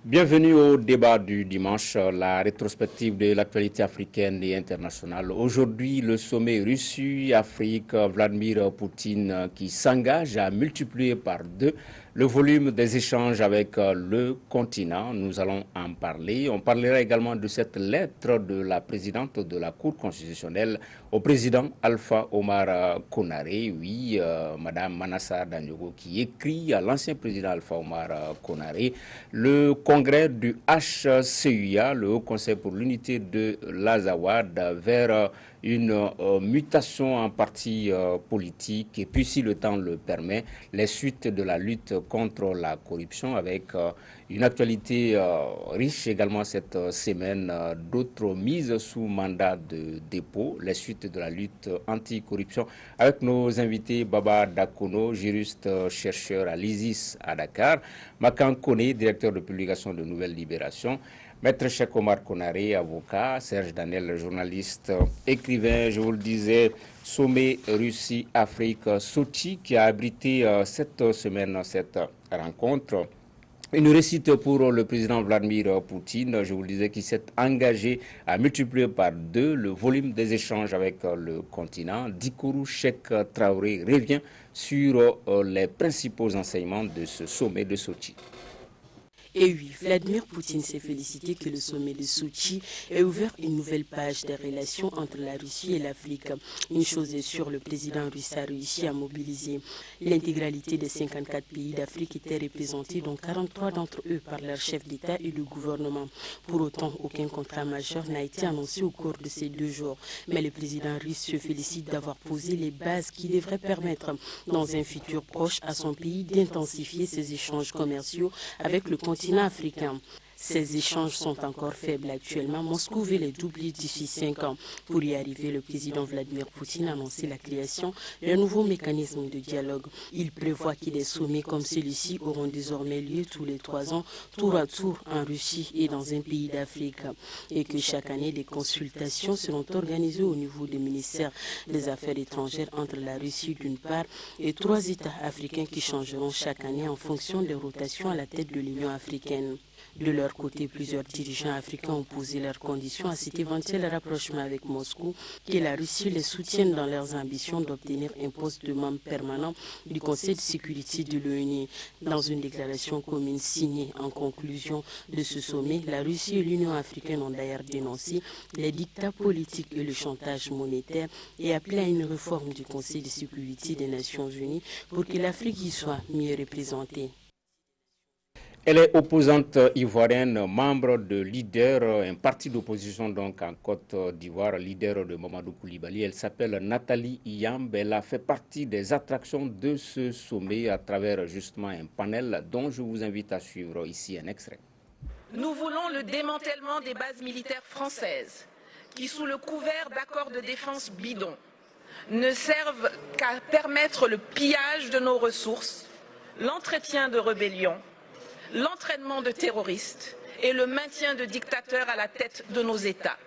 Bienvenue au débat du dimanche, la rétrospective de l'actualité africaine et internationale. Aujourd'hui, le sommet Russie-Afrique, Vladimir Poutine qui s'engage à multiplier par 2 le volume des échanges avec le continent. Nous allons en parler. On parlera également de cette lettre de la présidente de la Cour constitutionnelle au président Alpha Omar Konaré, oui, Madame Manassa Daniogo, qui écrit à l'ancien président Alpha Omar Konaré. Le congrès du HCUA, le Haut Conseil pour l'unité de l'Azawad, vers une mutation en parti politique et puis, si le temps le permet, les suites de la lutte contre la corruption avec une actualité riche également cette semaine, d'autres mises sous mandat de dépôt, les suites de la lutte anticorruption avec nos invités Baba Dakono, juriste chercheur à l'ISIS à Dakar, Makan Kone, directeur de publication de Nouvelles Libérations, Maître Cheikh Omar Konaré, avocat, Serge Daniel, journaliste, écrivain, je vous le disais, sommet Russie-Afrique, Sochi, qui a abrité cette semaine cette rencontre. Une réussite pour le président Vladimir Poutine, je vous le disais, qui s'est engagé à multiplier par 2 le volume des échanges avec le continent. Dikourou Cheikh Traoré revient sur les principaux enseignements de ce sommet de Sochi. Et oui, Vladimir Poutine s'est félicité que le sommet de Sochi ait ouvert une nouvelle page des relations entre la Russie et l'Afrique. Une chose est sûre, le président russe a réussi à mobiliser l'intégralité des 54 pays d'Afrique étaient représentés, dont 43 d'entre eux par leurs chefs d'État et de gouvernement. Pour autant, aucun contrat majeur n'a été annoncé au cours de ces 2 jours. Mais le président russe se félicite d'avoir posé les bases qui devraient permettre, dans un futur proche, à son pays d'intensifier ses échanges commerciaux avec le continent africain. Ces échanges sont encore faibles actuellement. Moscou veut les doubler d'ici 5 ans. Pour y arriver, le président Vladimir Poutine a annoncé la création d'un nouveau mécanisme de dialogue. Il prévoit que des sommets comme celui-ci auront désormais lieu tous les 3 ans, tour à tour en Russie et dans un pays d'Afrique. Et que chaque année, des consultations seront organisées au niveau des ministères des Affaires étrangères entre la Russie d'une part et 3 États africains qui changeront chaque année en fonction des rotations à la tête de l'Union africaine. De leur côté, plusieurs dirigeants africains ont posé leurs conditions à cet éventuel rapprochement avec Moscou, que la Russie les soutienne dans leurs ambitions d'obtenir un poste de membre permanent du Conseil de sécurité de l'ONU. Dans une déclaration commune signée en conclusion de ce sommet, la Russie et l'Union africaine ont d'ailleurs dénoncé les dictats politiques et le chantage monétaire et appelé à une réforme du Conseil de sécurité des Nations unies pour que l'Afrique y soit mieux représentée. Elle est opposante ivoirienne, membre de Leader, un parti d'opposition donc en Côte d'Ivoire, leader de Mamadou Koulibaly. Elle s'appelle Nathalie Iyambe. Elle a fait partie des attractions de ce sommet à travers justement un panel dont je vous invite à suivre ici un extrait. Nous voulons le démantèlement des bases militaires françaises qui, sous le couvert d'accords de défense bidons, ne servent qu'à permettre le pillage de nos ressources, l'entretien de rébellions, l'entraînement de terroristes et le maintien de dictateurs à la tête de nos États.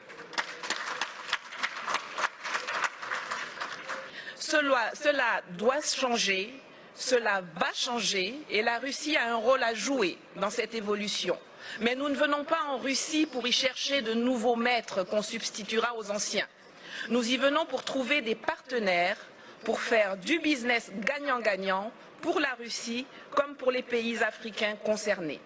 Cela doit changer, cela va changer et la Russie a un rôle à jouer dans cette évolution. Mais nous ne venons pas en Russie pour y chercher de nouveaux maîtres qu'on substituera aux anciens. Nous y venons pour trouver des partenaires, pour faire du business gagnant-gagnant pour la Russie comme pour les pays africains concernés.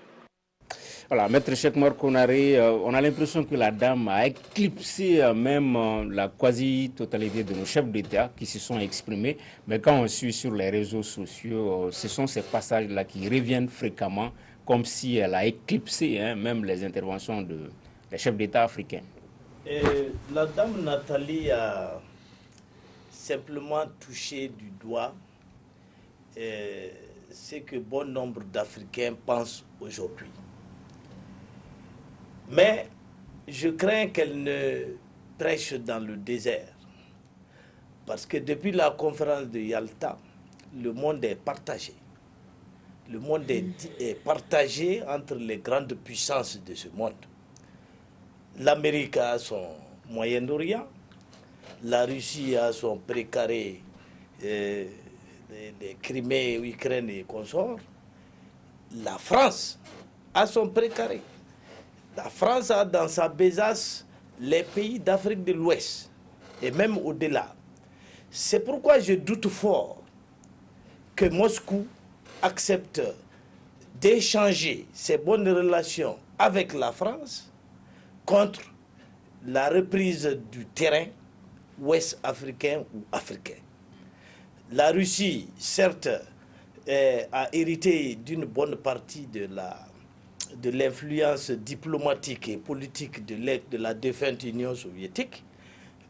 Voilà, Maître Cheikh Omar Konaré, on a l'impression que la dame a éclipsé même la quasi-totalité de nos chefs d'État qui se sont exprimés. Mais quand on suit sur les réseaux sociaux, ce sont ces passages-là qui reviennent fréquemment, comme si elle a éclipsé même les interventions des chefs d'État africains. La dame Nathalie a simplement touché du doigt ce que bon nombre d'Africains pensent aujourd'hui. Mais je crains qu'elle ne prêche dans le désert. Parce que depuis la conférence de Yalta, le monde est partagé. Le monde est partagé entre les grandes puissances de ce monde. L'Amérique a son Moyen-Orient, la Russie a son précaré, les Crimée, Ukraine et consorts. La France a son précaré. La France a dans sa besace les pays d'Afrique de l'Ouest et même au-delà. C'est pourquoi je doute fort que Moscou accepte d'échanger ses bonnes relations avec la France contre la reprise du terrain ouest africain ou africain. La Russie, certes, a hérité d'une bonne partie de l'influence diplomatique et politique de la défunte Union soviétique,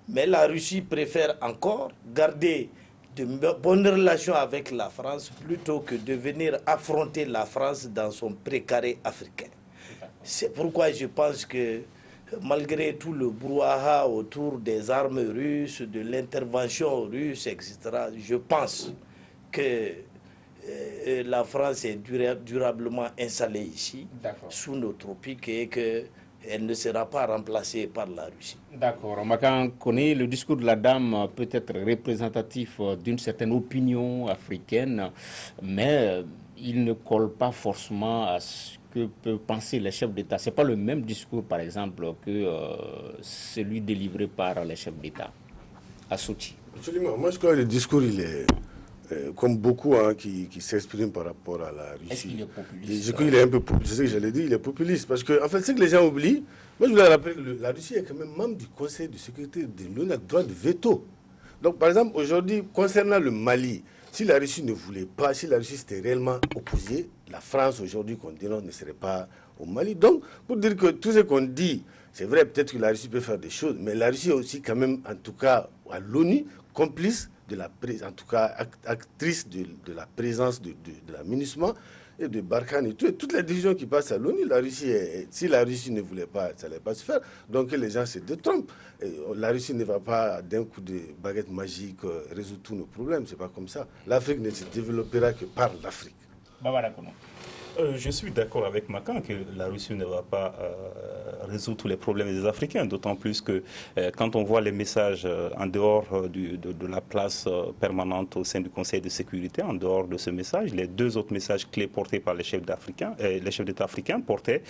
mais la Russie préfère encore garder de bonnes relations avec la France plutôt que de venir affronter la France dans son précaré africain. C'est pourquoi je pense que malgré tout le brouhaha autour des armes russes, de l'intervention russe, etc., je pense que la France est durablement installée ici, sous nos tropiques, et qu'elle ne sera pas remplacée par la Russie. D'accord. Makan connaît le discours de la dame peut être représentatif d'une certaine opinion africaine, mais il ne colle pas forcément à ce que peuvent penser les chefs d'État. Ce n'est pas le même discours, par exemple, que celui délivré par les chefs d'État à Sochi. Absolument. Moi, je crois que le discours, il est comme beaucoup qui s'expriment par rapport à la Russie. Est-ce qu'il est populiste? Je crois qu'il est un peu populiste. C'est ce que j'allais dire, il est populiste. Parce que, en fait, ce que les gens oublient, moi, je voulais rappeler que la Russie est quand même membre du Conseil de sécurité de l'ONU avec droit de veto. Donc, par exemple, aujourd'hui, concernant le Mali, si la Russie ne voulait pas, si la Russie s'était réellement opposée, la France, aujourd'hui, qu'on dénonce, ne serait pas au Mali. Donc, pour dire que tout ce qu'on dit, c'est vrai, peut-être que la Russie peut faire des choses, mais la Russie est aussi quand même, en tout cas, à l'ONU, complice de la en tout cas, actrice de la présence de la MINUSMA et de Barkhane et tout. Et toutes les décisions qui passent à l'ONU, la Russie, si la Russie ne voulait pas, ça n'allait pas se faire. Donc les gens se détrompent. La Russie ne va pas, d'un coup de baguette magique, résoudre tous nos problèmes. C'est pas comme ça. L'Afrique ne se développera que par l'Afrique. Je suis d'accord avec Makan que la Russie ne va pas résoudre tous les problèmes des Africains, d'autant plus que quand on voit les messages en dehors de la place permanente au sein du Conseil de sécurité, en dehors de ce message, les deux autres messages clés portés par les chefs d'État africains portaient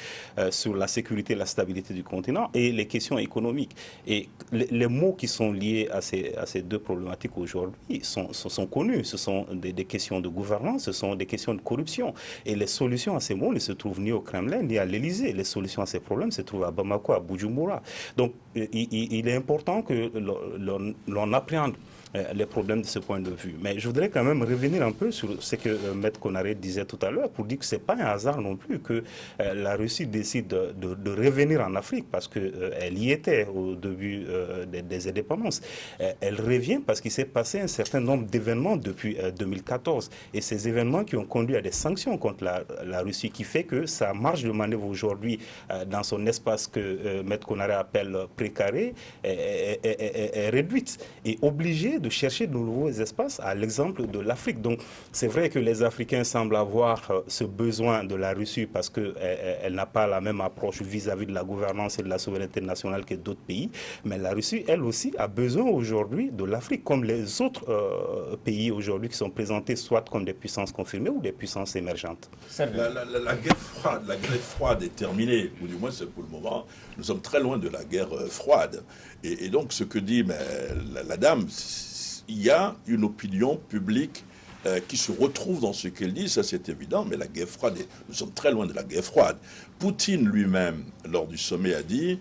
sur la sécurité et la stabilité du continent et les questions économiques. Et les mots qui sont liés à ces deux problématiques aujourd'hui sont connus. Ce sont des questions de gouvernance, ce sont des questions de corruption. Et les solutions à ces mots ne se trouvent ni au Kremlin ni à l'Élysée. Les solutions à ces problèmes se trouvent à Bamako, à Bujumbura. Donc, il est important que l'on appréhende les problèmes de ce point de vue. Mais je voudrais quand même revenir un peu sur ce que Maître Konaré disait tout à l'heure pour dire que ce n'est pas un hasard non plus que la Russie décide de revenir en Afrique parce qu'elle y était au début des indépendances. Elle revient parce qu'il s'est passé un certain nombre d'événements depuis 2014 et ces événements qui ont conduit à des sanctions contre la Russie qui fait que sa marge de manœuvre aujourd'hui dans son espace que Maître Konaré appelle précaré est réduite et obligée de chercher de nouveaux espaces à l'exemple de l'Afrique. Donc c'est vrai que les Africains semblent avoir ce besoin de la Russie parce qu'elle n'a pas la même approche vis-à-vis de la gouvernance et de la souveraineté nationale que d'autres pays. Mais la Russie, elle aussi, a besoin aujourd'hui de l'Afrique, comme les autres pays aujourd'hui qui sont présentés soit comme des puissances confirmées ou des puissances émergentes. La guerre froide est terminée, ou du moins c'est pour le moment. Nous sommes très loin de la guerre froide. Et donc ce que dit la dame, il y a une opinion publique qui se retrouve dans ce qu'elle dit, ça c'est évident, mais la guerre froide, nous sommes très loin de la guerre froide. Poutine lui-même, lors du sommet, a dit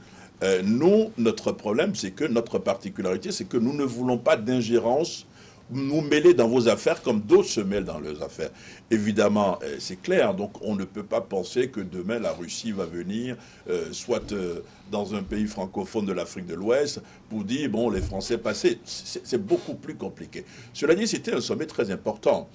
nous, notre problème, c'est que notre particularité, c'est que nous ne voulons pas d'ingérence, nous mêler dans vos affaires comme d'autres se mêlent dans leurs affaires. Évidemment, c'est clair, donc on ne peut pas penser que demain la Russie va venir, soit dans un pays francophone de l'Afrique de l'Ouest, pour dire, bon, les Français passés. C'est beaucoup plus compliqué. Cela dit, c'était un sommet très important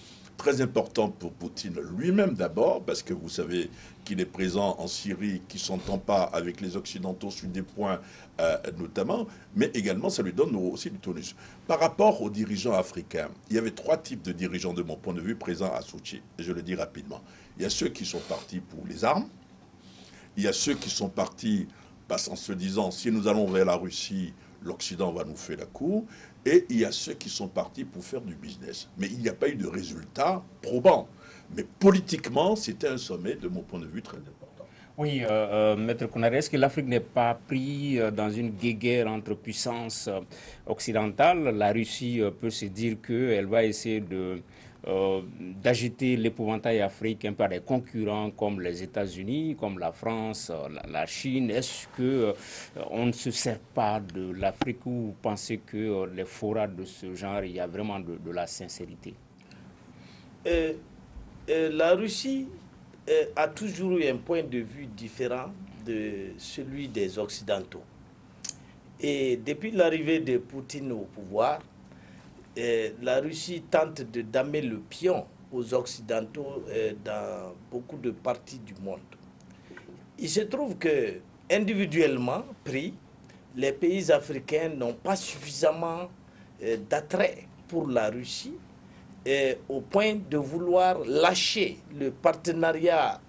pour Poutine lui-même d'abord, parce que vous savez qu'il est présent en Syrie, qui ne s'entend pas avec les Occidentaux sur des points notamment, mais également ça lui donne aussi du tonus. Par rapport aux dirigeants africains, il y avait 3 types de dirigeants de mon point de vue présents à Sochi, et je le dis rapidement. Il y a ceux qui sont partis pour les armes, il y a ceux qui sont partis en se disant si nous allons vers la Russie, l'Occident va nous faire la cour, et il y a ceux qui sont partis pour faire du business. Mais il n'y a pas eu de résultat probant. Mais politiquement, c'était un sommet, de mon point de vue, très important. Oui, Maître Konaré, est-ce que l'Afrique n'est pas pris dans une guéguerre entre puissances occidentales? La Russie peut se dire qu'elle va essayer d'agiter l'épouvantail africain par des concurrents comme les États-Unis, comme la France, la Chine. Est-ce qu'on ne se sert pas de l'Afrique, ou vous pensez que les forats de ce genre, il y a vraiment de la sincérité? La Russie a toujours eu un point de vue différent de celui des Occidentaux. Et depuis l'arrivée de Poutine au pouvoir, la Russie tente de damer le pion aux Occidentaux dans beaucoup de parties du monde. Il se trouve que, individuellement pris, les pays africains n'ont pas suffisamment d'attrait pour la Russie, au point de vouloir lâcher le partenariat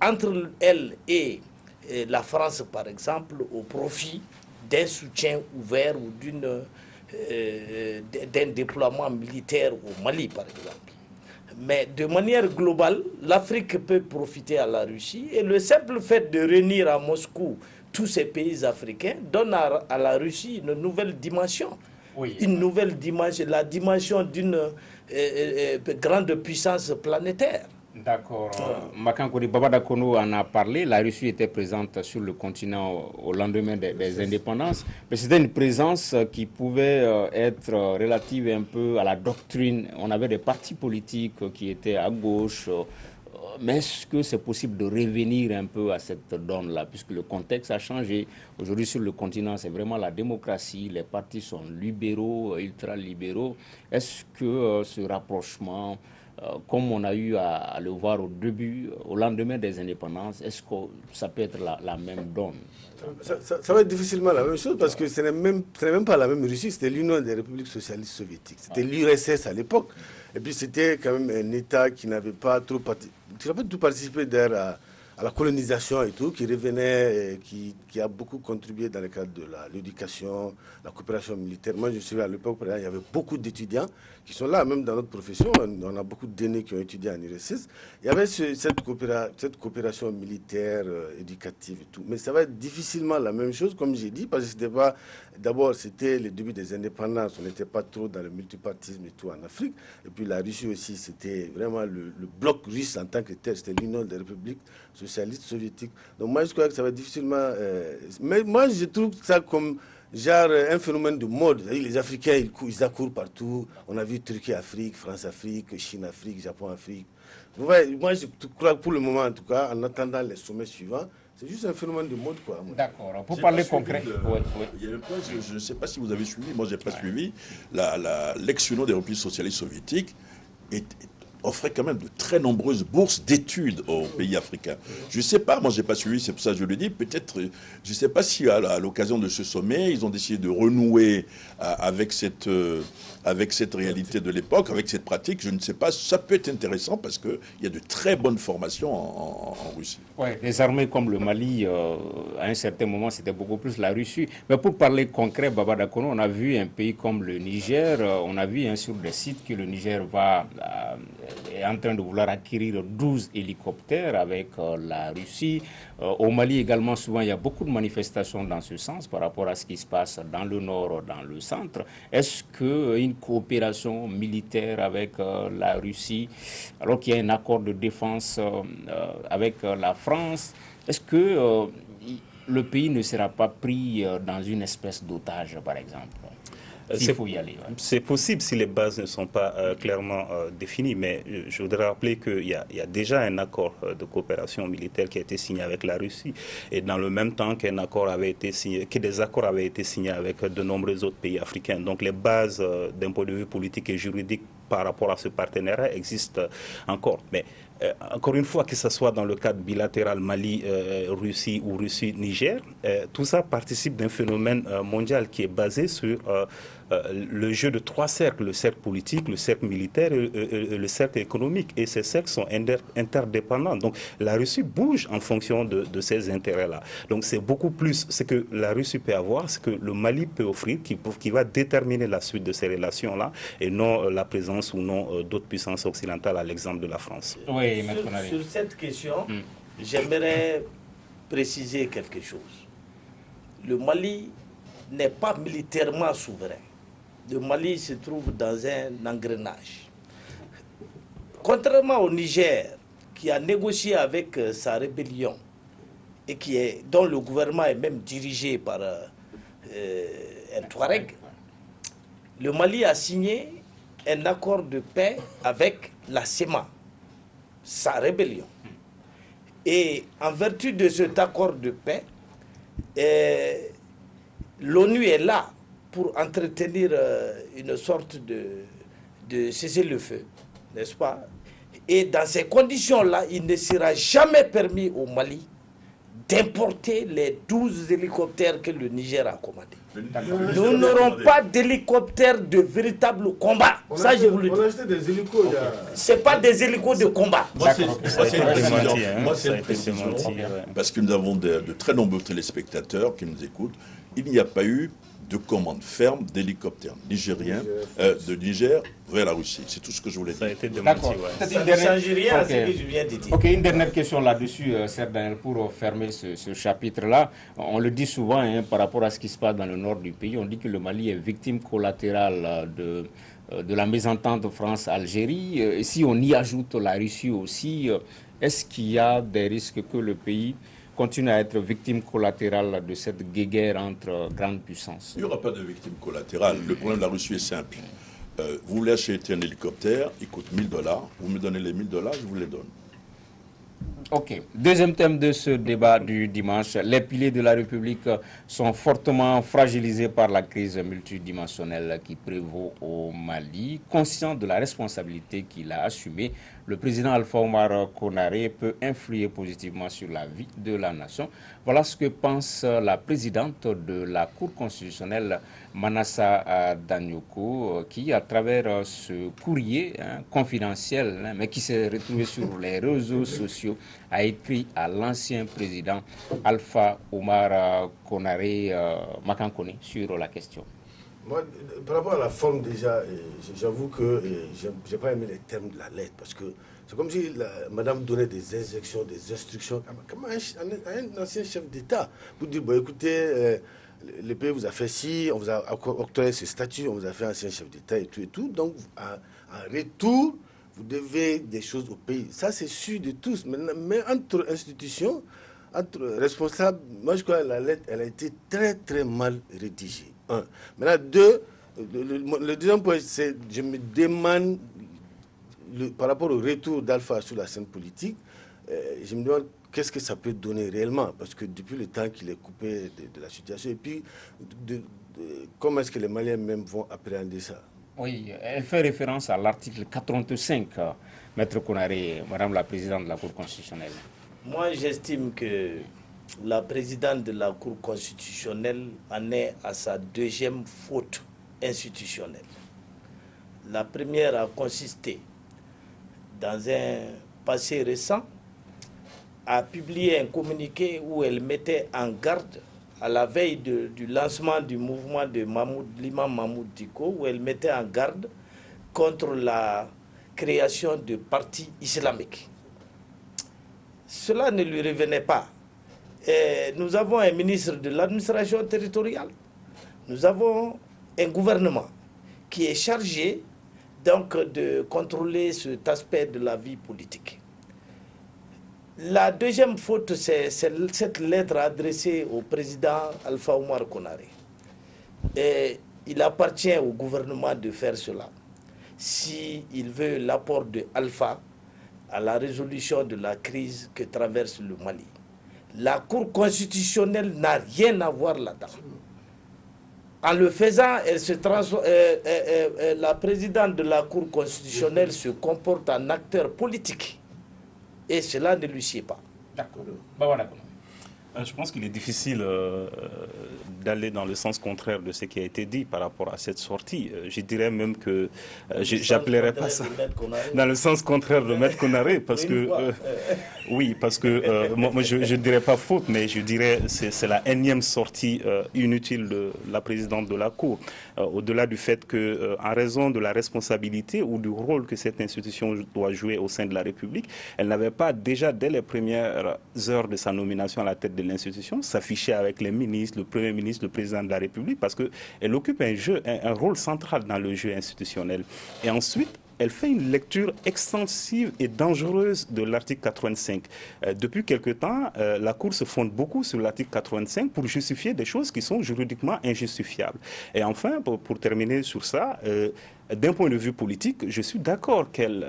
entre elle et la France, par exemple, au profit d'un soutien ouvert ou d'un déploiement militaire au Mali, par exemple. Mais de manière globale, l'Afrique peut profiter à la Russie, et le simple fait de réunir à Moscou tous ces pays africains donne à la Russie une nouvelle dimension. Oui. Une nouvelle dimension, la dimension d'une grande puissance planétaire. D'accord. Makankoli Babadakono en a parlé. La Russie était présente sur le continent au lendemain des indépendances. Mais c'était une présence qui pouvait être relative un peu à la doctrine. On avait des partis politiques qui étaient à gauche. Mais est-ce que c'est possible de revenir un peu à cette donne-là, puisque le contexte a changé? Aujourd'hui, sur le continent, c'est vraiment la démocratie. Les partis sont libéraux, ultra-libéraux. Est-ce que ce rapprochement, comme on a eu à le voir au début, au lendemain des indépendances, est-ce que ça peut être la même donne? Ça va être difficilement la même chose, parce que ce n'est même pas la même Russie, c'était l'Union des républiques socialistes soviétiques. C'était l'URSS à l'époque. Et puis c'était quand même un État qui n'avait pas tout participé d'ailleurs à la colonisation et tout, qui revenait, et qui a beaucoup contribué dans le cadre de l'éducation, la coopération militaire. Moi, je suis à l'époque, il y avait beaucoup d'étudiants qui sont là, même dans notre profession. On a beaucoup d'aînés qui ont étudié en URSS. Il y avait cette coopération militaire, éducative et tout. Mais ça va être difficilement la même chose, comme j'ai dit, parce que c'était pas... D'abord, c'était le début des indépendances. On n'était pas trop dans le multipartisme et tout en Afrique. Et puis la Russie aussi, c'était vraiment le bloc russe en tant que tel. C'était l'Union des républiques socialistes soviétiques. Donc moi, je crois que ça va être difficilement... mais moi, je trouve ça comme genre un phénomène de mode. Les Africains, ils accourent partout. On a vu Turquie-Afrique, France-Afrique, Chine-Afrique, Japon-Afrique. Moi, je crois que pour le moment, en tout cas, en attendant les sommets suivants, c'est juste un phénomène de mode, quoi. D'accord. Pour parler concret, il y a un point, je ne sais pas si vous avez suivi, moi je n'ai pas suivi, l'ex-Union des républiques socialistes soviétiques offrait quand même de très nombreuses bourses d'études aux pays africains. Je ne sais pas, moi je n'ai pas suivi, c'est pour ça que je le dis, peut-être, je ne sais pas si à l'occasion de ce sommet, ils ont décidé de renouer avec cette réalité de l'époque, avec cette pratique, je ne sais pas, ça peut être intéressant parce qu'il y a de très bonnes formations en Russie. Oui, des armées comme le Mali, à un certain moment, c'était beaucoup plus la Russie. Mais pour parler concret, Babadakono, on a vu un pays comme le Niger, on a vu sur des sites que le Niger est en train de vouloir acquérir 12 hélicoptères avec la Russie. Au Mali également, souvent, il y a beaucoup de manifestations dans ce sens par rapport à ce qui se passe dans le nord, dans le centre. Est-ce qu'une coopération militaire avec la Russie, alors qu'il y a un accord de défense avec la France, est-ce que le pays ne sera pas pris dans une espèce d'otage, par exemple? Il faut y aller. Ouais. C'est possible si les bases ne sont pas clairement définies, mais je voudrais rappeler qu'il y a déjà un accord de coopération militaire qui a été signé avec la Russie, et dans le même temps que des accords avaient été signés avec de nombreux autres pays africains. Donc les bases d'un point de vue politique et juridique par rapport à ce partenariat existent encore. Mais encore une fois, que ce soit dans le cadre bilatéral Mali-Russie ou Russie-Niger, tout ça participe d'un phénomène mondial qui est basé sur le jeu de trois cercles, le cercle politique, le cercle militaire et le cercle économique. Et ces cercles sont interdépendants. Donc la Russie bouge en fonction de ces intérêts-là. Donc c'est beaucoup plus ce que la Russie peut avoir, ce que le Mali peut offrir, qui va déterminer la suite de ces relations-là, et non la présence ou non d'autres puissances occidentales, à l'exemple de la France. Oui, sur cette question, j'aimerais préciser quelque chose. Le Mali n'est pas militairement souverain. Le Mali se trouve dans un engrenage. Contrairement au Niger, qui a négocié avec sa rébellion et dont le gouvernement est même dirigé par un Touareg, le Mali a signé un accord de paix avec la SEMA, sa rébellion. Et en vertu de cet accord de paix, l'ONU est là pour entretenir une sorte de cessez-le-feu, n'est-ce pas? Et dans ces conditions-là, il ne sera jamais permis au Mali d'importer les 12 hélicoptères que le Niger a commandés. Nous n'aurons pas d'hélicoptères de véritable combat. Ça, je vous le dis. On a acheté des hélicos. Ce n'est pas des hélicos de combat. Moi, c'est une précision, parce que nous avons de très nombreux téléspectateurs qui nous écoutent. Il n'y a pas eu de commande ferme d'hélicoptères nigériens de Niger vers la Russie. C'est tout ce que je voulais dire. Ça a été démenti. Ça ne change rien à ce que je viens de dire. Ok, une dernière question là-dessus, Serge Daniel, pour fermer ce chapitre-là. On le dit souvent par rapport à ce qui se passe dans le nord du pays. On dit que le Mali est victime collatérale de la mésentente France-Algérie. Et si on y ajoute la Russie aussi, est-ce qu'il y a des risques que le pays continue à être victime collatérale de cette guéguerre entre grandes puissances? Il n'y aura pas de victime collatérale. Le problème de la Russie est simple. Vous voulez acheter un hélicoptère, il coûte $1000. Vous me donnez les $1000, je vous les donne. Ok. Deuxième thème de ce débat du dimanche. Les piliers de la République sont fortement fragilisés par la crise multidimensionnelle qui prévaut au Mali. Conscient de la responsabilité qu'il a assumée, le président Alpha Oumar Konaré peut influer positivement sur la vie de la nation. Voilà ce que pense la présidente de la Cour constitutionnelle, Manassa Danyoko, qui, à travers ce courrier confidentiel, mais qui s'est retrouvé sur les réseaux sociaux, a écrit à l'ancien président Alpha Oumar Konaré Makankone sur la question. Moi, par rapport à la forme déjà, j'avoue que je n'ai pas aimé les termes de la lettre, parce que c'est comme si madame donnait des injections, des instructions, comme un ancien chef d'État, pour dire, bon, écoutez, le pays vous a fait ci, on vous a octroyé ce statut, on vous a fait ancien chef d'État et tout, donc en retour, vous devez des choses au pays. Ça, c'est sûr de tous, mais entre institutions, entre responsables, moi je crois que la lettre, elle a été très très mal rédigée. Un. Maintenant, deux, le deuxième point, c'est je me demande, par rapport au retour d'Alpha sur la scène politique, je me demande qu'est-ce que ça peut donner réellement, parce que depuis le temps qu'il est coupé de la situation, et puis comment est-ce que les Maliens même vont appréhender ça? Oui, elle fait référence à l'article 85, Maître Konaré, Madame la Présidente de la Cour constitutionnelle. Moi, j'estime que la présidente de la Cour constitutionnelle en est à sa deuxième faute institutionnelle. La première a consisté, dans un passé récent, à publier un communiqué où elle mettait en garde, à la veille du lancement du mouvement de l'imam Mahmoud Dicko, où elle mettait en garde contre la création de partis islamiques. Cela ne lui revenait pas. Et nous avons un ministre de l'administration territoriale. Nous avons un gouvernement qui est chargé donc de contrôler cet aspect de la vie politique. La deuxième faute, c'est cette lettre adressée au président Alpha Oumar Konaré. Et il appartient au gouvernement de faire cela. S'il veut l'apport de Alpha à la résolution de la crise que traverse le Mali. La Cour constitutionnelle n'a rien à voir là-dedans. En le faisant, la présidente de la Cour constitutionnelle se comporte en acteur politique Et cela ne lui sied pas. D'accord. Je pense qu'il est difficile d'aller dans le sens contraire de ce qui a été dit par rapport à cette sortie. Je dirais même que j'appellerais pas ça dans le sens contraire de Maître Konaré, parce que oui, parce que moi je ne dirais pas faute, mais je dirais c'est la énième sortie inutile de la présidente de la Cour. Au-delà du fait que, en raison de la responsabilité ou du rôle que cette institution doit jouer au sein de la République, elle n'avait pas déjà dès les premières heures de sa nomination à la tête de l'institution s'afficher avec les ministres, le Premier ministre, le Président de la République, parce qu'elle occupe un rôle central dans le jeu institutionnel. Et ensuite, elle fait une lecture extensive et dangereuse de l'article 85. Depuis quelque temps, la Cour se fonde beaucoup sur l'article 85 pour justifier des choses qui sont juridiquement injustifiables. Et enfin, pour terminer sur ça, d'un point de vue politique, je suis d'accord qu'elle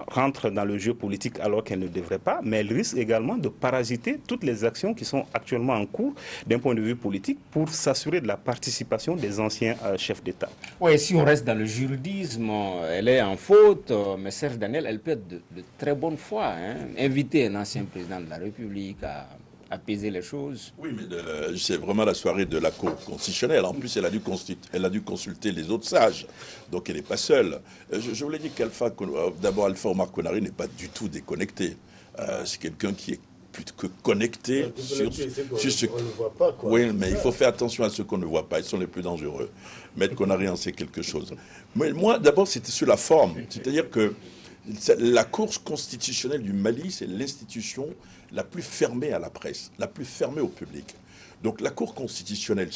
rentre dans le jeu politique alors qu'elle ne devrait pas, mais elle risque également de parasiter toutes les actions qui sont actuellement en cours d'un point de vue politique pour s'assurer de la participation des anciens chefs d'État. Oui, si on reste dans le juridisme, elle est en faute, mais Serge Daniel, elle peut être de très bonne foi. Inviter un ancien président de la République à apaiser les choses. Oui, mais c'est vraiment la soirée de la Cour constitutionnelle. En plus, elle a dû consulter les autres sages. Donc, elle n'est pas seule. Je voulais dire d'abord, Alpha Omar Konaré n'est pas du tout déconnecté. C'est quelqu'un qui est plus que connecté sur ce qu'on ne voit pas. Quoi. Oui, mais il faut faire attention à ceux qu'on ne voit pas. Ils sont les plus dangereux. Maître Konaré en sait quelque chose. Mais moi, d'abord, c'était sur la forme. C'est-à-dire que la Cour constitutionnelle du Mali, c'est l'institution la plus fermée à la presse, la plus fermée au public. Donc la Cour constitutionnelle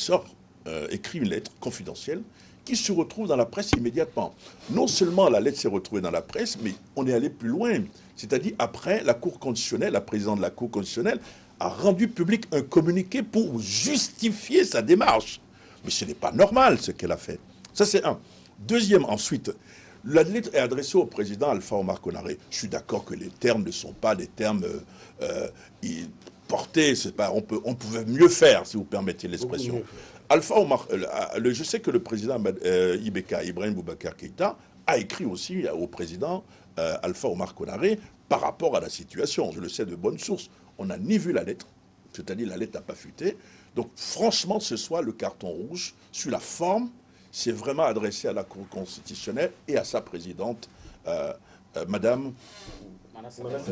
écrit une lettre confidentielle qui se retrouve dans la presse immédiatement. Non seulement la lettre s'est retrouvée dans la presse, mais on est allé plus loin. C'est-à-dire après, la Cour constitutionnelle, la présidente de la Cour constitutionnelle, a rendu public un communiqué pour justifier sa démarche. Mais ce n'est pas normal ce qu'elle a fait. Ça c'est un. Deuxième, ensuite, la lettre est adressée au président Alpha Omar Konaré. Je suis d'accord que les termes ne sont pas des termes portés. On pouvait mieux faire, si vous permettez l'expression. Alpha Omar, je sais que le président Ibrahim Boubacar Keïta a écrit aussi au président Alpha Omar Konaré par rapport à la situation. Je le sais de bonne source. On n'a ni vu la lettre, c'est-à-dire la lettre n'a pas fuité. Donc franchement, ce soit le carton rouge sur la forme. C'est vraiment adressé à la Cour constitutionnelle et à sa présidente, Madame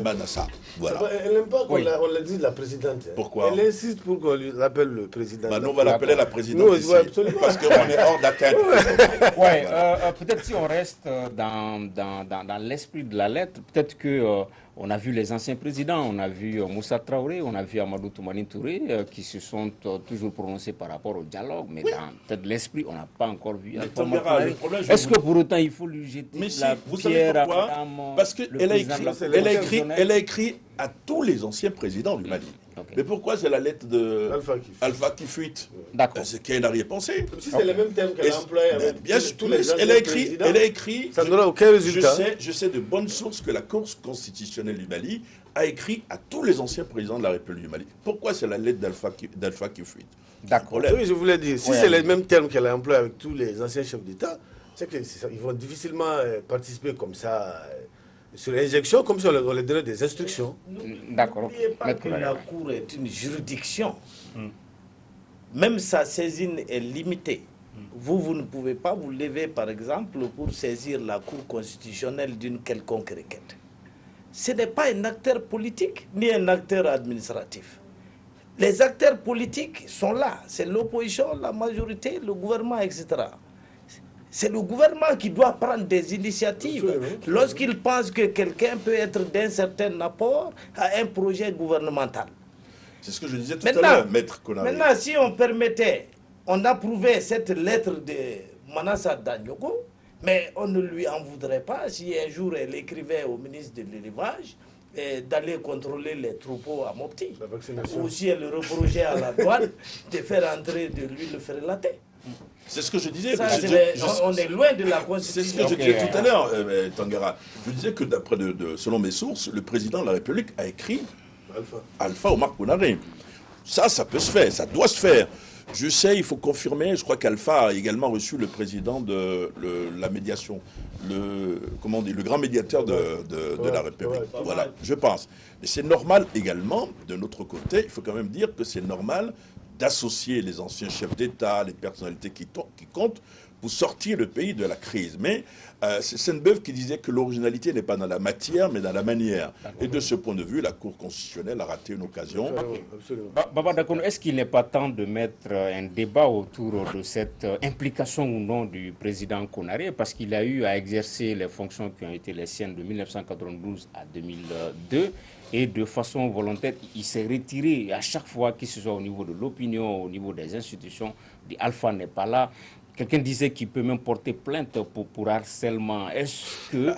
Manassa. Voilà. Elle n'aime pas qu'on la dise la présidente. Pourquoi? Elle insiste pour qu'on l'appelle le président. Nous, on va l'appeler la présidente ici, parce qu'on est hors d'atteinte. Peut-être si on reste dans l'esprit de la lettre, peut-être que... on a vu les anciens présidents, on a vu Moussa Traoré, on a vu Amadou Toumani Touré qui se sont toujours prononcés par rapport au dialogue, mais dans peut-être l'esprit, on n'a pas encore vu. Est-ce que pour autant il faut lui jeter la pierre à Madame? Parce qu'elle a écrit à tous les anciens présidents du Mali. Okay. Mais pourquoi c'est la lettre de Alpha qui fuite? D'accord. C'est qu'elle n'a rien pensé. Si c'est le même terme qu'elle a employé avec bien sûr, tous les elle a écrit. Ça n'aura aucun résultat. Je sais de bonnes sources que la Cour constitutionnelle du Mali a écrit à tous les anciens présidents de la République du Mali. Pourquoi c'est la lettre d'Alpha qui fuite? D'accord. Oui, je voulais dire, si c'est le même terme qu'elle a employé avec tous les anciens chefs d'État, c'est qu'ils vont difficilement participer comme ça. Sur l'injection, comme si on leur donnait des instructions. D'accord. N'oubliez pas que la Cour est une juridiction. Même sa saisine est limitée. Vous ne pouvez pas vous lever, par exemple, pour saisir la Cour constitutionnelle d'une quelconque requête. Ce n'est pas un acteur politique, ni un acteur administratif. Les acteurs politiques sont là. C'est l'opposition, la majorité, le gouvernement, etc. C'est le gouvernement qui doit prendre des initiatives lorsqu'il pense que quelqu'un peut être d'un certain apport à un projet gouvernemental. C'est ce que je disais tout à l'heure, Maître Konaré. Maintenant, si on permettait, on approuvait cette lettre de Manassa Danyoko, mais on ne lui en voudrait pas si un jour elle écrivait au ministre de l'élevage d'aller contrôler les troupeaux à Mopti. Ou si elle reprochait à la douane de faire entrer de l'huile frélatée. C'est ce que je disais. On est loin de la Constitution. C'est ce que je disais tout à l'heure, Tangara. Je disais que selon mes sources, le président de la République a écrit Alpha Omar Konaré. Ça peut se faire, ça doit se faire. Je sais, il faut confirmer, je crois qu'Alpha a également reçu le président de la médiation, le grand médiateur de la République. Voilà, je pense. Et c'est normal également, de notre côté, il faut quand même dire que c'est normal d'associer les anciens chefs d'État, les personnalités qui comptent, pour sortir le pays de la crise. Mais c'est Sainte-Beuve qui disait que l'originalité n'est pas dans la matière, mais dans la manière. Et de ce point de vue, la Cour constitutionnelle a raté une occasion. Absolument. Baba Dakono, est-ce qu'il n'est pas temps de mettre un débat autour de cette implication ou non du président Konaré, parce qu'il a eu à exercer les fonctions qui ont été les siennes de 1992 à 2002, et de façon volontaire, il s'est retiré. Et à chaque fois, que ce soit au niveau de l'opinion, au niveau des institutions, Alpha n'est pas là. Quelqu'un disait qu'il peut même porter plainte pour harcèlement. Est-ce que,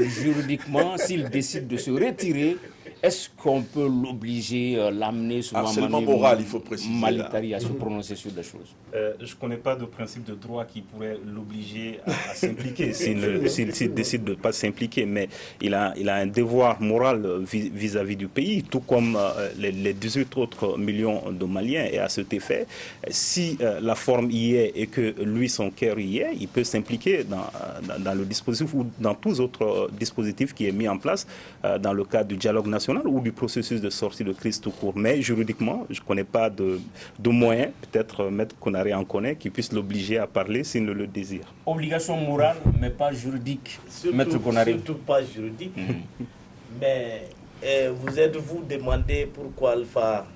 juridiquement, s'il décide de se retirer, est-ce qu'on peut l'obliger, l'amener sur harcèlement moral, il faut préciser. Malitari à se prononcer sur des choses? Je ne connais pas de principe de droit qui pourrait l'obliger à s'impliquer s'il décide de ne pas s'impliquer, mais il a un devoir moral vis-à-vis du pays, tout comme les 18 autres millions de Maliens. Et à cet effet, si la forme y est et que lui, son cœur y est, il peut s'impliquer dans le dispositif ou dans tous autres dispositifs qui est mis en place dans le cadre du dialogue national ou du processus de sortie de crise tout court. Mais juridiquement, je ne connais pas de moyens, peut-être Maître Konaré en connaît, qui puisse l'obliger à parler s'il ne le désire. Obligation morale, mais pas juridique, Maître Konaré. Surtout pas juridique. Mais vous êtes-vous demandé pourquoi Alpha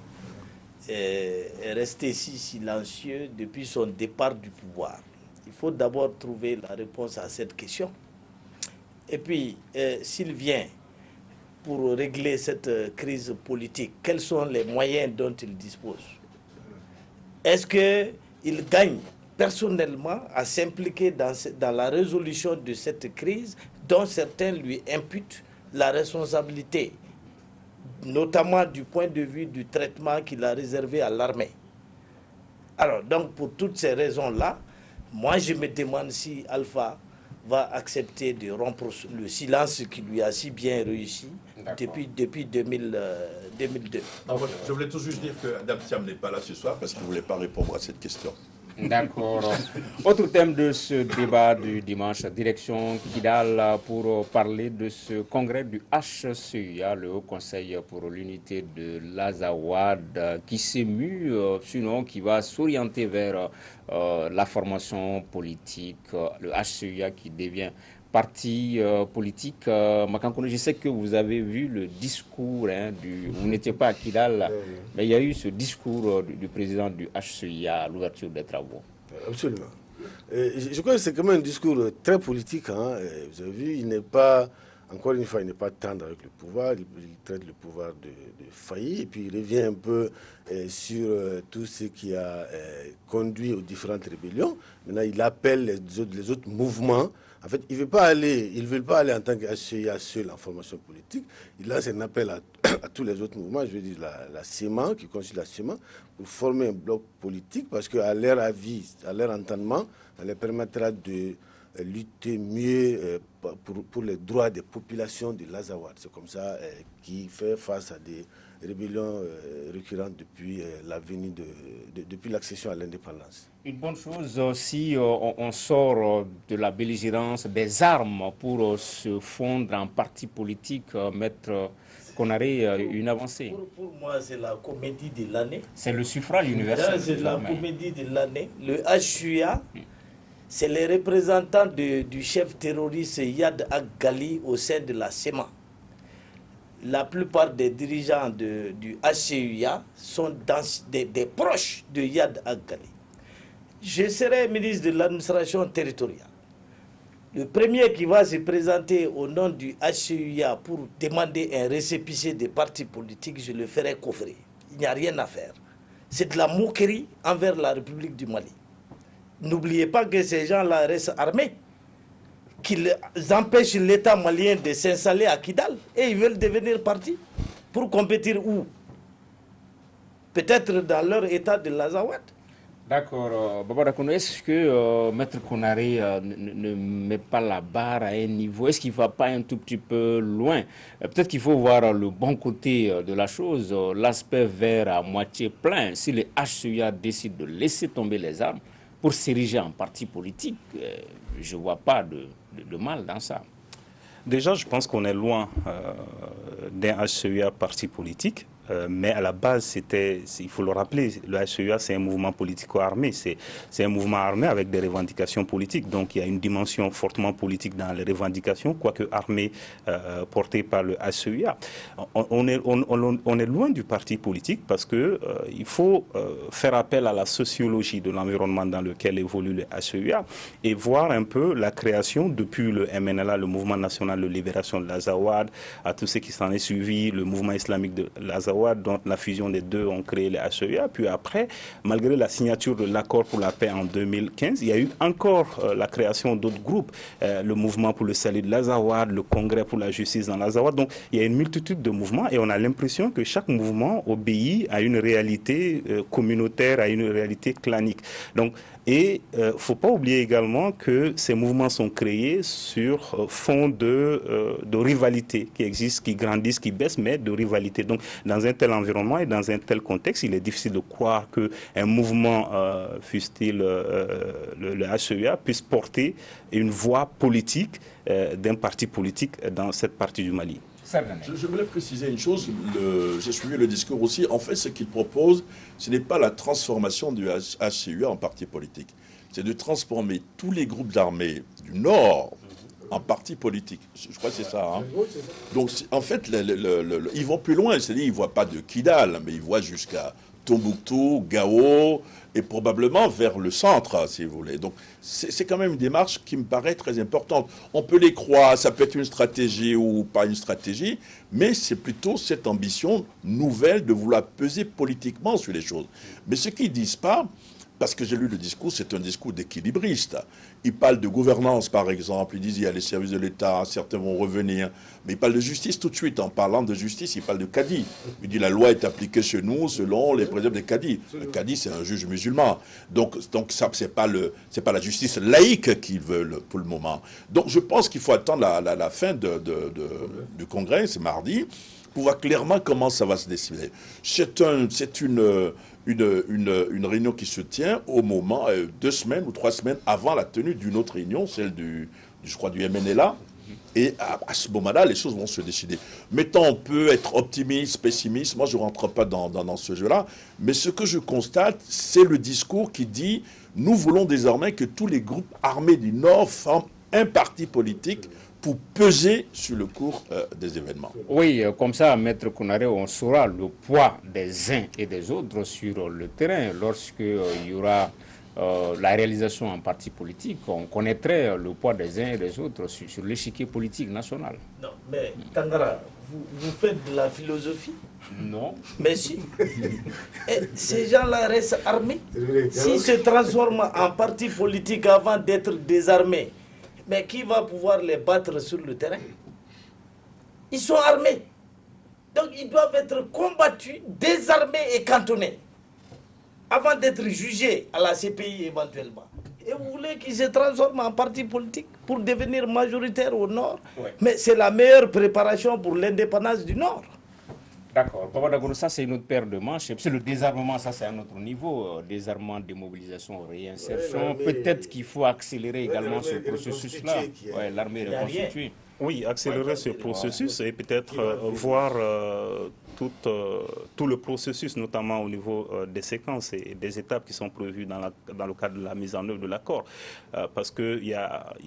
est resté si silencieux depuis son départ du pouvoir? Il faut d'abord trouver la réponse à cette question. Et puis, s'il vient pour régler cette crise politique, quels sont les moyens dont il dispose? Est-ce qu'il gagne personnellement à s'impliquer dans la résolution de cette crise dont certains lui imputent la responsabilité, notamment du point de vue du traitement qu'il a réservé à l'armée? Alors, donc, pour toutes ces raisons-là, moi, je me demande si Alpha va accepter de rompre le silence qui lui a si bien réussi depuis 2002. Je voulais tout juste dire que Adam Thiam n'est pas là ce soir parce qu'il ne voulait pas répondre à cette question. D'accord. Autre thème de ce débat du dimanche, direction Kidal, pour parler de ce congrès du HCEA, le Haut Conseil pour l'unité de l'Azawad, qui s'est mu, sinon qui va s'orienter vers la formation politique, le HCEA qui devient parti politique. Makankono, je sais que vous avez vu le discours, vous n'étiez pas à Kidal, mais il y a eu ce discours du président du HCEA à l'ouverture des travaux. Absolument. Je crois que c'est quand même un discours très politique. Vous avez vu, il n'est pas, encore une fois, il n'est pas tendre avec le pouvoir, il traite le pouvoir de failli, et puis il revient un peu sur tout ce qui a conduit aux différentes rébellions. Maintenant, il appelle les autres mouvements. En fait, ils ne veulent pas aller en tant qu'HCEA seul en formation politique. Il lance un appel à tous les autres mouvements, je veux dire la CEMA, qui constitue la CEMA, pour former un bloc politique, parce qu'à leur avis, à leur entendement, ça leur permettra de lutter mieux pour les droits des populations de l'Azawad. C'est comme ça qui fait face à des rébellions récurrentes depuis depuis l'accession à l'indépendance. Une bonne chose si on sort de la belligérance des armes pour se fondre en parti politique, Maître Konaré, une avancée. Pour moi, c'est la comédie de l'année. C'est le suffrage universel. C'est la comédie de l'année. Le HCEA, c'est les représentants du chef terroriste Yad Ag-Ghali au sein de la CEMA. La plupart des dirigeants du HCEA sont des proches de Yad Ag-Ghali. Je serai ministre de l'administration territoriale. Le premier qui va se présenter au nom du HCEA pour demander un récépissé des partis politiques, je le ferai coffrer. Il n'y a rien à faire. C'est de la moquerie envers la République du Mali. N'oubliez pas que ces gens-là restent armés, qu'ils empêchent l'État malien de s'installer à Kidal et ils veulent devenir partis pour compétir où? Peut-être dans leur État de l'Azawad. D'accord. Baba Dakono, est-ce que Maître Konaré ne met pas la barre à un niveau? Est-ce qu'il ne va pas un tout petit peu loin? Peut-être qu'il faut voir le bon côté de la chose, l'aspect vert à moitié plein. Si les HCEA décident de laisser tomber les armes pour s'ériger en parti politique, je ne vois pas de mal dans ça. Déjà, je pense qu'on est loin d'un HCEA parti politique. Mais à la base, il faut le rappeler, le HCEA, c'est un mouvement politico-armé. C'est un mouvement armé avec des revendications politiques. Donc, il y a une dimension fortement politique dans les revendications, quoique armée portée par le HCEA. On est loin du parti politique parce que il faut faire appel à la sociologie de l'environnement dans lequel évolue le HCEA et voir un peu la création depuis le MNLA, le Mouvement national de libération de l'Azawad, à tout ce qui s'en est suivi, le mouvement islamique de l'Azawad, dont la fusion des deux ont créé les HCEA. Puis après, malgré la signature de l'accord pour la paix en 2015, il y a eu encore la création d'autres groupes, le mouvement pour le salut de l'Azawad, le congrès pour la justice dans l'Azawad. Donc il y a une multitude de mouvements et on a l'impression que chaque mouvement obéit à une réalité communautaire, à une réalité clanique. Donc, et il ne faut pas oublier également que ces mouvements sont créés sur fond de rivalité qui existent, qui grandissent, qui baissent, mais de rivalité. Donc, dans un tel environnement et dans un tel contexte, il est difficile de croire qu'un mouvement, fût-il le HCEA, puisse porter une voix politique d'un parti politique dans cette partie du Mali. Je voulais préciser une chose, j'ai suivi le discours aussi. En fait, ce qu'il propose, ce n'est pas la transformation du HCEA en parti politique. C'est de transformer tous les groupes armés du Nord en parti politique. Je crois que c'est ça. Hein. Donc, en fait, ils vont plus loin. C'est-à-dire qu'ils ne voient pas de Kidal, mais ils voient jusqu'à Tombouctou, Gao, et probablement vers le centre, si vous voulez. Donc, c'est quand même une démarche qui me paraît très importante. On peut les croire, ça peut être une stratégie ou pas une stratégie, mais c'est plutôt cette ambition nouvelle de vouloir peser politiquement sur les choses. Mais ce qu'ils ne disent pas, parce que j'ai lu le discours, c'est un discours d'équilibriste. Ils parlent de gouvernance, par exemple. Ils disent il y a les services de l'État, certains vont revenir. Mais ils parlent de justice tout de suite. En parlant de justice, ils parlent de Cadi. Il dit la loi est appliquée chez nous selon les préceptes de Cadi. Le Cadi, c'est un juge musulman. Donc ça, c'est pas la justice laïque qu'ils veulent pour le moment. Donc je pense qu'il faut attendre la fin du congrès, c'est mardi, pour voir clairement comment ça va se décider. C'est une réunion qui se tient au moment, 2 semaines ou 3 semaines avant la tenue d'une autre réunion, celle je crois du MNLA. Et à ce moment-là, les choses vont se décider. Maintenant, on peut être optimiste, pessimiste. Moi, je ne rentre pas dans ce jeu-là. Mais ce que je constate, c'est le discours qui dit « Nous voulons désormais que tous les groupes armés du Nord forment un parti politique pour peser sur le cours des événements. » Oui, comme ça, Maître Konaré, on saura le poids des uns et des autres sur le terrain. Lorsqu'il y aura la réalisation en parti politique, on connaîtrait le poids des uns et des autres sur l'échiquier politique national. Non, mais Tangara, vous faites de la philosophie? Non. Mais si. Et ces gens-là restent armés. S'ils se transforment en parti politique avant d'être désarmés, mais qui va pouvoir les battre sur le terrain? Ils sont armés. Donc ils doivent être combattus, désarmés et cantonnés avant d'être jugés à la CPI éventuellement. Et vous voulez qu'ils se transforment en parti politique pour devenir majoritaire au Nord? Ouais. Mais c'est la meilleure préparation pour l'indépendance du Nord. D'accord. Ça, c'est une autre paire de manches. Et puis le désarmement, ça, c'est un autre niveau. Désarmement, démobilisation, réinsertion. Peut-être qu'il faut accélérer également ce processus-là. Ouais, l'armée reconstituée. Oui, accélérer ce processus et peut-être voir tout le processus, notamment au niveau des séquences et des étapes qui sont prévues dans le cadre de la mise en œuvre de l'accord. Parce qu'il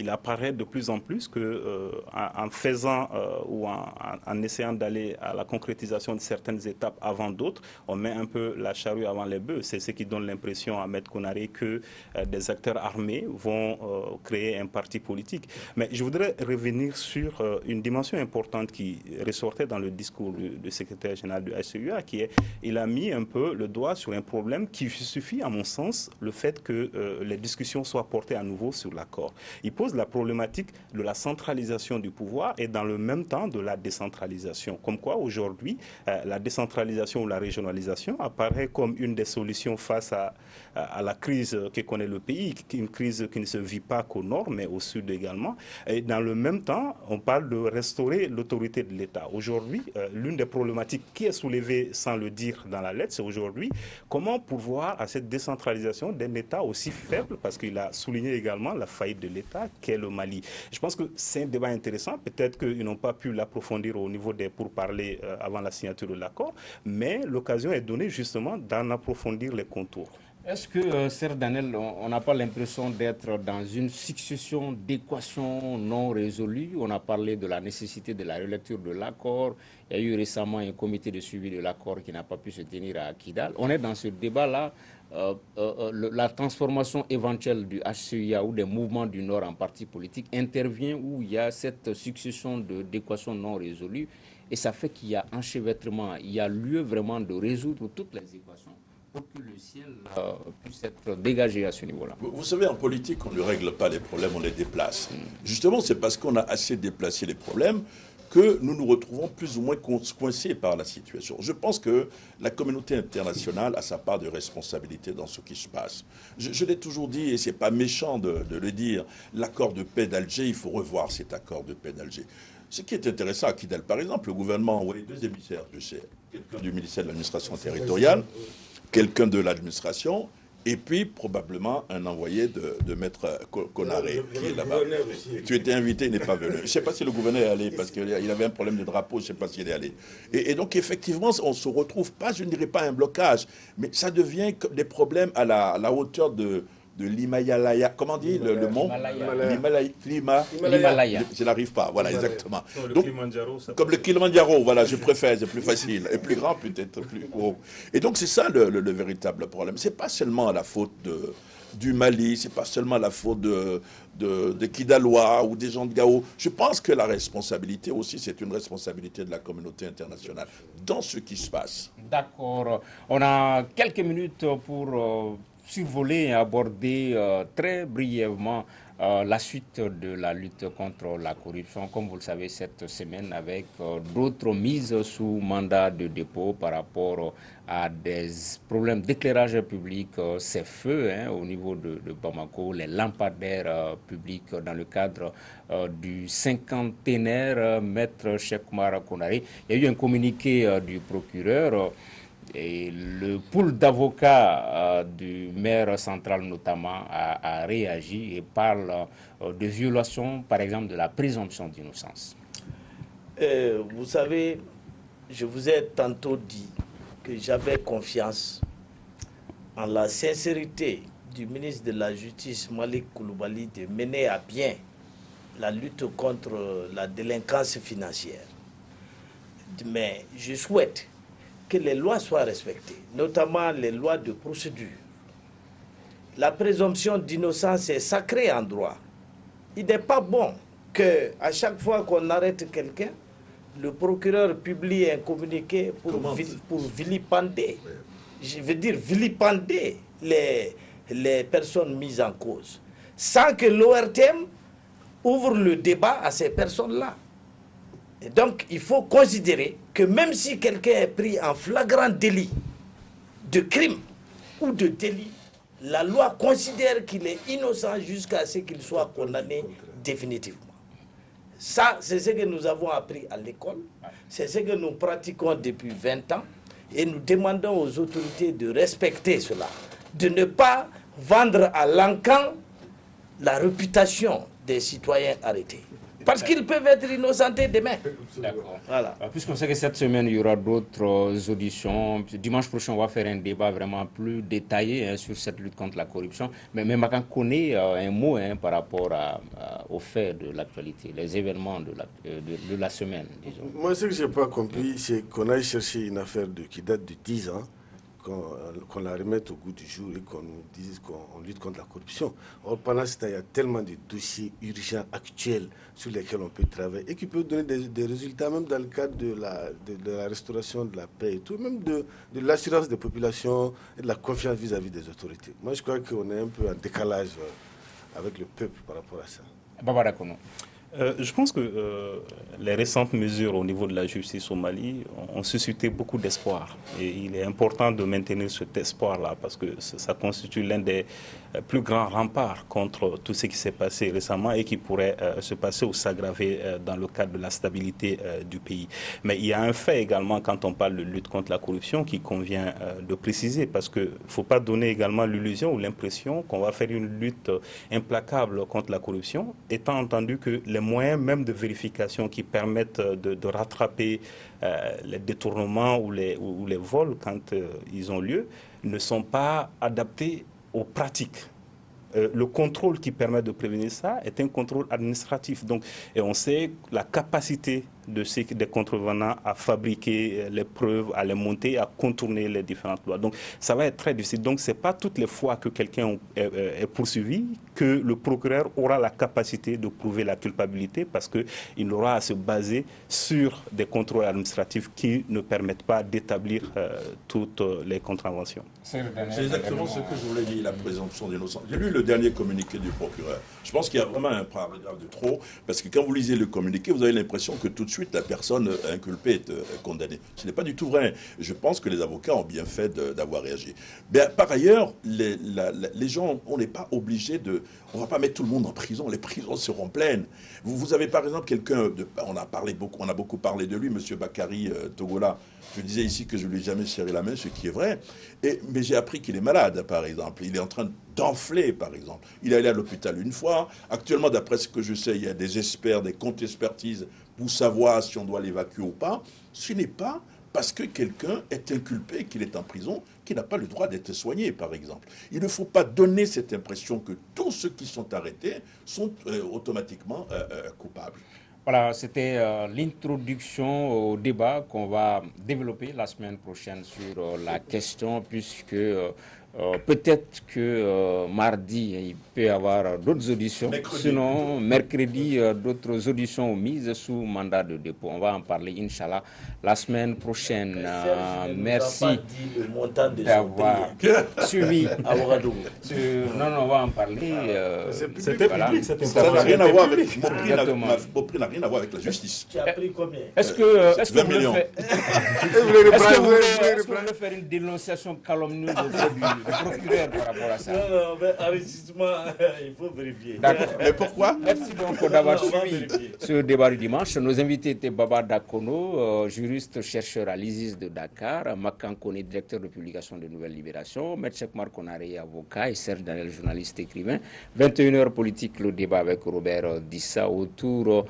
apparaît de plus en plus qu'en faisant ou en essayant d'aller à la concrétisation de certaines étapes avant d'autres, on met un peu la charrue avant les bœufs. C'est ce qui donne l'impression à M. Konaré que des acteurs armés vont créer un parti politique. Mais je voudrais revenir sur sur une dimension importante qui ressortait dans le discours du secrétaire général du HCUA, qui est, il a mis un peu le doigt sur un problème qui suffit, à mon sens, le fait que les discussions soient portées à nouveau sur l'accord. Il pose la problématique de la centralisation du pouvoir et dans le même temps de la décentralisation. Comme quoi, aujourd'hui, la décentralisation ou la régionalisation apparaît comme une des solutions face à la crise que connaît le pays, une crise qui ne se vit pas qu'au nord, mais au sud également. Et dans le même temps, on parle de restaurer l'autorité de l'État. Aujourd'hui, l'une des problématiques qui est soulevée sans le dire dans la lettre, c'est aujourd'hui comment pourvoir à cette décentralisation d'un État aussi faible, parce qu'il a souligné également la faillite de l'État qu'est le Mali. Je pense que c'est un débat intéressant. Peut-être qu'ils n'ont pas pu l'approfondir au niveau des pourparlers avant la signature de l'accord, mais l'occasion est donnée justement d'en approfondir les contours. Est-ce que, Serge Danel, on n'a pas l'impression d'être dans une succession d'équations non résolues? On a parlé de la nécessité de la relecture de l'accord. Il y a eu récemment un comité de suivi de l'accord qui n'a pas pu se tenir à Kidal. On est dans ce débat-là. La transformation éventuelle du HCUA ou des mouvements du Nord en parti politique intervient où il y a cette succession d'équations non résolues. Et ça fait qu'il y a enchevêtrement. Il y a lieu vraiment de résoudre toutes les équations pour que le ciel puisse être dégagé à ce niveau-là. Vous savez, en politique, on ne règle pas les problèmes, on les déplace. Justement, c'est parce qu'on a assez déplacé les problèmes que nous nous retrouvons plus ou moins coincés par la situation. Je pense que la communauté internationale a sa part de responsabilité dans ce qui se passe. Je l'ai toujours dit, et ce n'est pas méchant de le dire, l'accord de paix d'Alger, il faut revoir cet accord de paix d'Alger. Ce qui est intéressant à Kidal, par exemple, le gouvernement a envoyé 2 émissaires, je sais, quelqu'un du ministère de l'administration territoriale, quelqu'un de l'administration, et puis probablement un envoyé de Maître Konaré, qui est là-bas. Tu étais invité, il n'est pas venu. Je ne sais pas si le gouverneur est allé, parce qu'il avait un problème de drapeau, je ne sais pas s'il est allé. Et donc, effectivement, on ne se retrouve pas, je ne dirais pas un blocage, mais ça devient des problèmes à la hauteur de l'Himalaya. Comment on dit le mont L'Himalaya. Je n'arrive pas, voilà, exactement. Donc, comme le Kilimandjaro, voilà, je préfère, c'est plus facile. Et plus grand, peut-être plus gros. Et donc, c'est ça le véritable problème. Ce n'est pas seulement la faute du Mali, ce n'est pas seulement la faute de Kidalois ou des gens de Gao. Je pense que la responsabilité aussi, c'est une responsabilité de la communauté internationale dans ce qui se passe. D'accord. On a quelques minutes pour survoler et aborder très brièvement la suite de la lutte contre la corruption. Comme vous le savez, cette semaine, avec d'autres mises sous mandat de dépôt par rapport à des problèmes d'éclairage public, ces feux au niveau de Bamako, les lampadaires publics dans le cadre du cinquantenaire Maître Cheikh Oumar Konaré. Il y a eu un communiqué du procureur. Et le pool d'avocats du maire central notamment a réagi et parle de violation, par exemple, de la présomption d'innocence. Vous savez, je vous ai tantôt dit que j'avais confiance en la sincérité du ministre de la Justice, Malik Koulibaly, de mener à bien la lutte contre la délinquance financière. Mais je souhaite que les lois soient respectées, notamment les lois de procédure. La présomption d'innocence est sacrée en droit. Il n'est pas bon qu'à chaque fois qu'on arrête quelqu'un, le procureur publie un communiqué pour vilipender, je veux dire vilipender les personnes mises en cause, sans que l'ORTM ouvre le débat à ces personnes-là. Et donc, il faut considérer que même si quelqu'un est pris en flagrant délit de crime ou de délit, la loi considère qu'il est innocent jusqu'à ce qu'il soit condamné définitivement. Ça, c'est ce que nous avons appris à l'école, c'est ce que nous pratiquons depuis 20 ans, et nous demandons aux autorités de respecter cela, de ne pas vendre à l'encan la réputation des citoyens arrêtés. Parce qu'ils peuvent être innocentés demain. D'accord. Voilà. Puisqu'on sait que cette semaine, il y aura d'autres auditions. Dimanche prochain, on va faire un débat vraiment plus détaillé sur cette lutte contre la corruption. Mais Makan connaît un mot par rapport aux faits de l'actualité, les événements de la semaine, disons. Moi, ce que je n'ai pas compris, c'est qu'on aille chercher une affaire qui date de 10 ans qu'on la remette au goût du jour et qu'on nous dise qu'on lutte contre la corruption. Or, pendant ce temps, il y a tellement de dossiers urgents, actuels, sur lesquels on peut travailler et qui peuvent donner des résultats, même dans le cadre de la restauration de la paix et tout, même de l'assurance des populations et de la confiance vis-à-vis des autorités. Moi, je crois qu'on est un peu en décalage avec le peuple par rapport à ça. Baba Dakono. Je pense que les récentes mesures au niveau de la justice au Mali ont suscité beaucoup d'espoir. Et il est important de maintenir cet espoir-là parce que ça constitue l'un des plus grands remparts contre tout ce qui s'est passé récemment et qui pourrait se passer ou s'aggraver dans le cadre de la stabilité du pays. Mais il y a un fait également quand on parle de lutte contre la corruption qui convient de préciser parce qu'il ne faut pas donner également l'illusion ou l'impression qu'on va faire une lutte implacable contre la corruption, étant entendu que les moyens même de vérification qui permettent de rattraper les détournements ou les vols quand ils ont lieu ne sont pas adaptés aux pratiques. Le contrôle qui permet de prévenir ça est un contrôle administratif. Donc, et on sait la capacité des contrevenants à fabriquer les preuves, à les monter, à contourner les différentes lois. Donc, ça va être très difficile. Donc, ce n'est pas toutes les fois que quelqu'un est poursuivi que le procureur aura la capacité de prouver la culpabilité parce qu'il aura à se baser sur des contrôles administratifs qui ne permettent pas d'établir toutes les contraventions. C'est exactement ce que je voulais dire, la présomption d'innocence. J'ai lu le dernier communiqué du procureur. Je pense qu'il y a vraiment un paragraphe de trop, parce que quand vous lisez le communiqué, vous avez l'impression que tout de suite la personne inculpée est condamnée. Ce n'est pas du tout vrai. Je pense que les avocats ont bien fait d'avoir réagi. Mais par ailleurs, les gens, on n'est pas obligé de... On ne va pas mettre tout le monde en prison. Les prisons seront pleines. Vous avez par exemple quelqu'un, on a beaucoup parlé de lui, M. Bakary Togola. Je disais ici que je ne lui ai jamais serré la main, ce qui est vrai. Mais j'ai appris qu'il est malade, par exemple. Il est en train d'enfler, par exemple. Il est allé à l'hôpital une fois. Actuellement, d'après ce que je sais, il y a des experts, des contre-expertises pour savoir si on doit l'évacuer ou pas. Ce n'est pas parce que quelqu'un est inculpé, qu'il est en prison, qu'il n'a pas le droit d'être soigné, par exemple. Il ne faut pas donner cette impression que tous ceux qui sont arrêtés sont automatiquement coupables. Voilà, c'était l'introduction au débat qu'on va développer la semaine prochaine sur la question, puisque peut-être que mardi, il peut y avoir d'autres auditions. Mercredi. Sinon, mercredi, d'autres auditions mises sous mandat de dépôt. On va en parler, Inch'Allah, la semaine prochaine. Merci d'avoir suivi. Non, on va en parler. C'était public, c'était Ça n'a rien à voir avec... Mon prix n'a rien à voir avec la justice. Tu as pris combien? Est-ce que 20 millions. Est-ce que vous voulez faire une dénonciation calomnieuse du procureur par rapport à ça? Non, mais investissement, il faut vérifier. D'accord. Mais pourquoi? Merci donc d'avoir suivi ce débat du dimanche. Nos invités étaient Baba Dakono, juriste chercheur à l'ISIS de Dakar, Makan Kone, directeur de publication de Nouvelles Libérations, Metchek Marconare, avocat, et Serge Daniel, journaliste écrivain. 21h politique, le débat avec Robert Dissa autour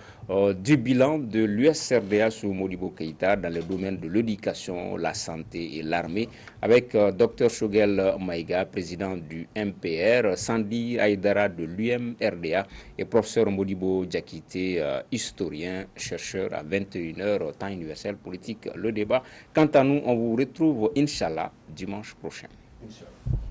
du bilan de l'USRDA sous Modibo Keïta dans les domaines de l'éducation, la santé et l'armée, avec Dr Shogel Maïga, président du MPR, Sandi Aïdara de l'UMRDA et professeur Modibo Diakité, historien, chercheur à 21h, temps universel politique, le débat. Quant à nous, on vous retrouve, Inch'Allah, dimanche prochain. Inch'Allah.